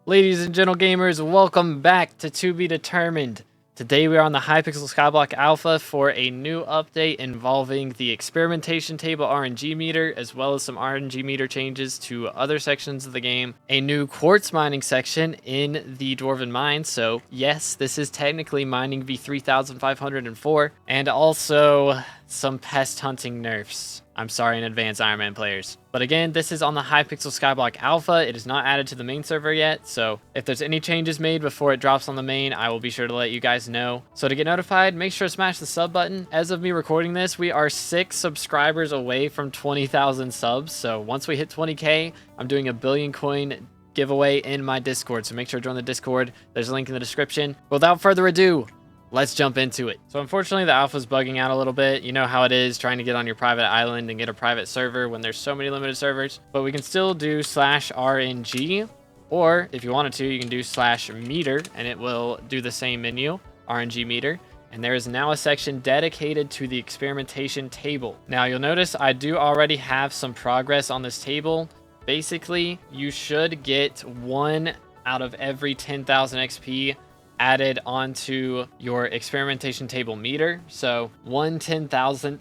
Ladies and gentle gamers, welcome back to Be Determined. Today we are on the Hypixel SkyBlock Alpha for a new update involving the Experimentation table RNG meter, as well as some RNG meter changes to other sections of the game, a new quartz mining section in the Dwarven Mine, so yes, this is technically mining v3504, and also some pest hunting nerfs. I'm sorry in advance, Iron Man players. But again, this is on the Hypixel SkyBlock Alpha. It is not added to the main server yet, so if there's any changes made before it drops on the main, I will be sure to let you guys know. So to get notified, make sure to smash the sub button. As of me recording this, we are 6 subscribers away from 20,000 subs, so once we hit 20k, I'm doing a billion coin giveaway in my Discord, so make sure to join the Discord. There's a link in the description. Without further ado, let's jump into it. So unfortunately, the alpha's bugging out a little bit. You know how it is trying to get on your private island and get a private server when there's so many limited servers. But we can still do /RNG, or if you wanted to, you can do /meter, and it will do the same menu, RNG meter. And there is now a section dedicated to the experimentation table. Now you'll notice I do already have some progress on this table. Basically, you should get 1 out of every 10,000 XP added onto your experimentation table meter. So 1/10,000th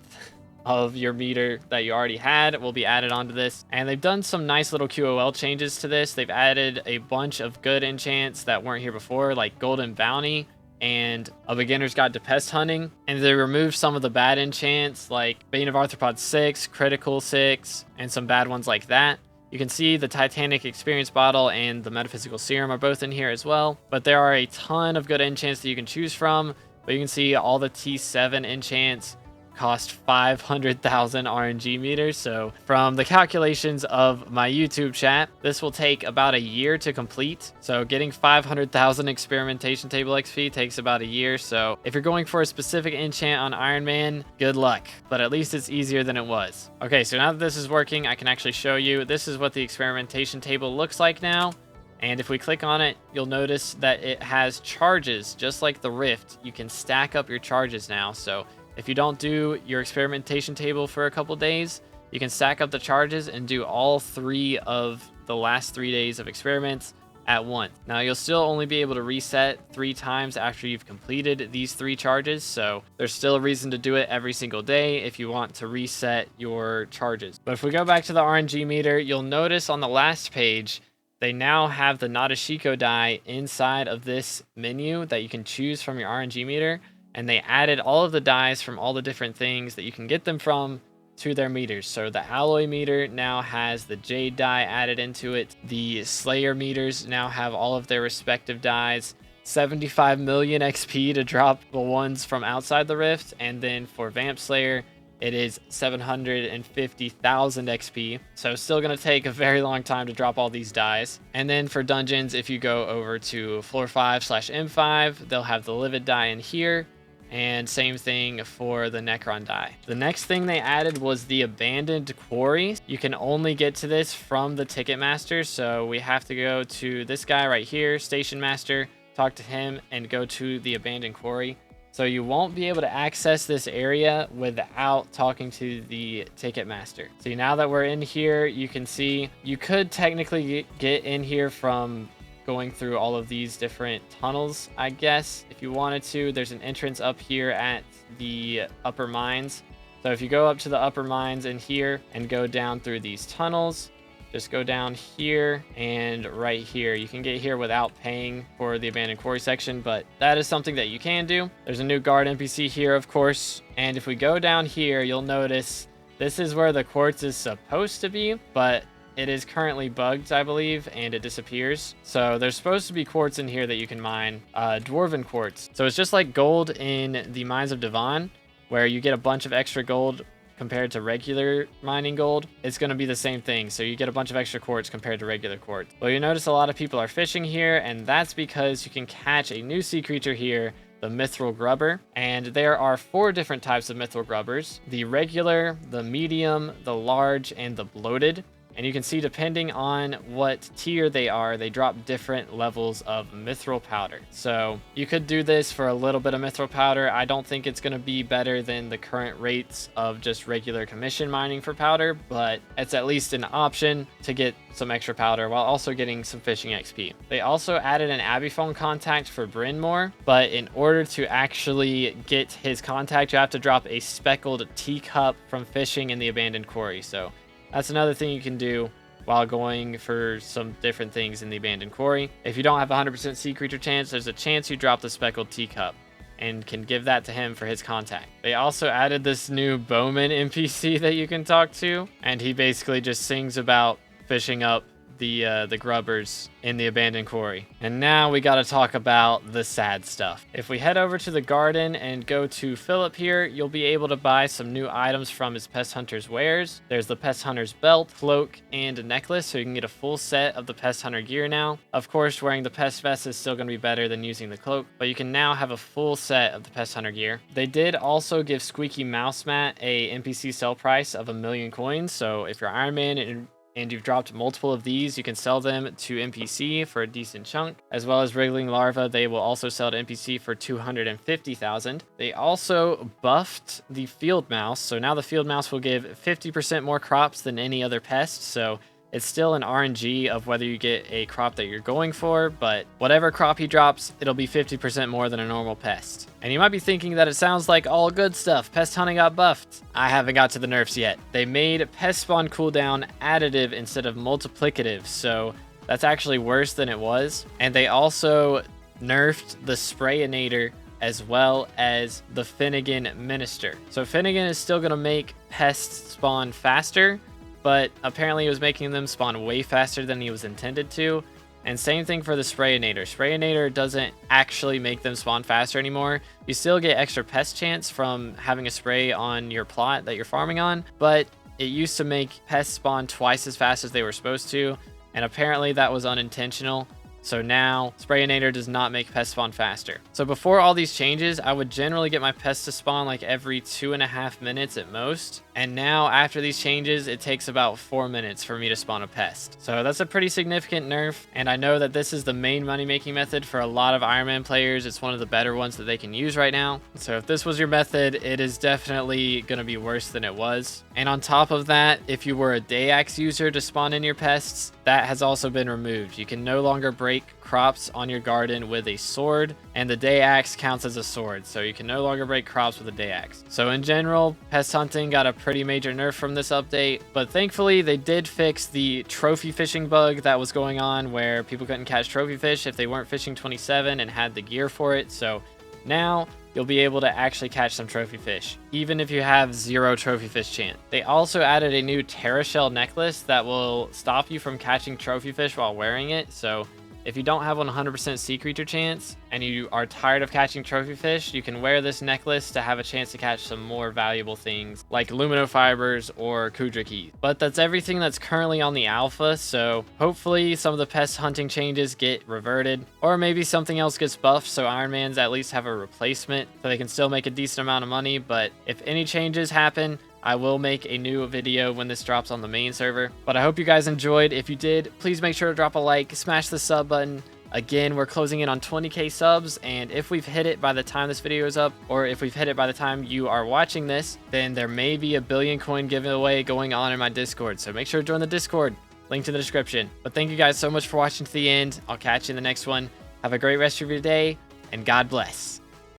of your meter that you already had will be added onto this. And they've done some nice little QOL changes to this. They've added a bunch of good enchants that weren't here before, like Golden Bounty and A Beginner's Guide to Pest Hunting. And they removed some of the bad enchants like Bane of Arthropod 6, Critical 6, and some bad ones like that. You can see the Titanic Experience Bottle and the Metaphysical Serum are both in here as well. But there are a ton of good enchants that you can choose from. But you can see all the T7 enchants cost 500,000 RNG meters. So from the calculations of my YouTube chat, this will take about a year to complete. So getting 500,000 experimentation table XP takes about a year. So if you're going for a specific enchant on Iron Man, good luck. But at least it's easier than it was. Okay, so now that this is working, I can actually show you. This is what the experimentation table looks like now. And if we click on it, you'll notice that it has charges, just like the Rift. You can stack up your charges now. So if you don't do your experimentation table for a couple days, you can stack up the charges and do all 3 of the last 3 days of experiments at once. Now, you'll still only be able to reset 3 times after you've completed these 3 charges, so there's still a reason to do it every single day if you want to reset your charges. But if we go back to the RNG meter, you'll notice on the last page, they now have the Nadeshiko die inside of this menu that you can choose from your RNG meter. And they added all of the dies from all the different things that you can get them from to their meters. So the alloy meter now has the jade die added into it. The slayer meters now have all of their respective dies. 75 million XP to drop the ones from outside the rift. And then for Vamp Slayer, it is 750,000 XP. So it's still going to take a very long time to drop all these dies. And then for dungeons, if you go over to floor 5/M5, they'll have the livid die in here. And same thing for the Necron die. The next thing they added was the abandoned quarry. You can only get to this from the Ticketmaster. So we have to go to this guy right here, Station Master, talk to him and go to the abandoned quarry. So you won't be able to access this area without talking to the Ticketmaster. So now that we're in here, you can see you could technically get in here from going through all of these different tunnels, I guess, if you wanted to. There's an entrance up here at the upper mines. So if you go up to the upper mines in here and go down through these tunnels, just go down here and right here. You can get here without paying for the abandoned quarry section, but that is something that you can do. There's a new guard NPC here, of course. And if we go down here, you'll notice this is where the quartz is supposed to be, but it is currently bugged, I believe, and it disappears. So there's supposed to be quartz in here that you can mine, dwarven quartz. So it's just like gold in the Mines of Devon, where you get a bunch of extra gold compared to regular mining gold. It's going to be the same thing. So you get a bunch of extra quartz compared to regular quartz. Well, you notice a lot of people are fishing here, and that's because you can catch a new sea creature here, the Mithril Grubber. And there are 4 different types of Mithril Grubbers: the regular, the medium, the large, and the bloated. And you can see depending on what tier they are, they drop different levels of mithril powder. So you could do this for a little bit of mithril powder. I don't think it's going to be better than the current rates of just regular commission mining for powder, but it's at least an option to get some extra powder while also getting some fishing XP. They also added an Abiphone contact for Brynmore, but in order to actually get his contact, you have to drop a speckled teacup from fishing in the abandoned quarry. So that's another thing you can do while going for some different things in the abandoned quarry. If you don't have 100% sea creature chance, there's a chance you drop the speckled teacup and can give that to him for his contact. They also added this new Bowman NPC that you can talk to, and he basically just sings about fishing up the grubbers in the abandoned quarry. And now we got to talk about the sad stuff. If we head over to the garden and go to Philip here, you'll be able to buy some new items from his Pest Hunter's wares. There's the Pest Hunter's belt, cloak, and a necklace, so you can get a full set of the Pest Hunter gear now. Of course, wearing the Pest vest is still going to be better than using the cloak, but you can now have a full set of the Pest Hunter gear. They did also give Squeaky Mouse Mat a NPC sell price of 1,000,000 coins, so if you're Iron Man and you've dropped multiple of these, you can sell them to NPC for a decent chunk, as well as Wriggling Larva. They will also sell to NPC for 250,000. They also buffed the Field Mouse, so now the Field Mouse will give 50% more crops than any other pest, so it's still an RNG of whether you get a crop that you're going for, but whatever crop he drops, it'll be 50% more than a normal pest. And you might be thinking that it sounds like all good stuff. Pest hunting got buffed. I haven't got to the nerfs yet. They made pest spawn cooldown additive instead of multiplicative, so that's actually worse than it was. And they also nerfed the Sprayinator as well as the Finnegan Minister. So Finnegan is still going to make pests spawn faster, but apparently he was making them spawn way faster than he was intended to. And same thing for the Sprayinator. Sprayinator doesn't actually make them spawn faster anymore. You still get extra pest chance from having a spray on your plot that you're farming on, but it used to make pests spawn twice as fast as they were supposed to, and apparently that was unintentional. So now Sprayinator does not make pests spawn faster. So before all these changes, I would generally get my pests to spawn like every 2.5 minutes at most. And now after these changes, it takes about 4 minutes for me to spawn a pest. So that's a pretty significant nerf. And I know that this is the main money making method for a lot of Iron Man players. It's one of the better ones that they can use right now. So if this was your method, it is definitely going to be worse than it was. And on top of that, if you were a day axe user to spawn in your pests, that has also been removed. You can no longer break crops on your garden with a sword, and the day axe counts as a sword, so you can no longer break crops with a day axe. So in general, pest hunting got a pretty major nerf from this update, but thankfully they did fix the trophy fishing bug that was going on where people couldn't catch trophy fish if they weren't fishing 27 and had the gear for it. So now you'll be able to actually catch some trophy fish, even if you have 0 trophy fish chance. They also added a new Terra Shell necklace that will stop you from catching trophy fish while wearing it. So if you don't have 100% sea creature chance and you are tired of catching trophy fish, you can wear this necklace to have a chance to catch some more valuable things like lumino fibers or Kudra keys. But that's everything that's currently on the alpha, so hopefully some of the pest hunting changes get reverted, or maybe something else gets buffed so Iron Mans at least have a replacement so they can still make a decent amount of money. But if any changes happen, I will make a new video when this drops on the main server. But I hope you guys enjoyed. If you did, please make sure to drop a like, smash the sub button. Again, we're closing in on 20k subs, and if we've hit it by the time this video is up, or if we've hit it by the time you are watching this, then there may be a 1 billion coin giveaway going on in my Discord. So make sure to join the Discord. Link in the description. But thank you guys so much for watching to the end. I'll catch you in the next one. Have a great rest of your day, and God bless.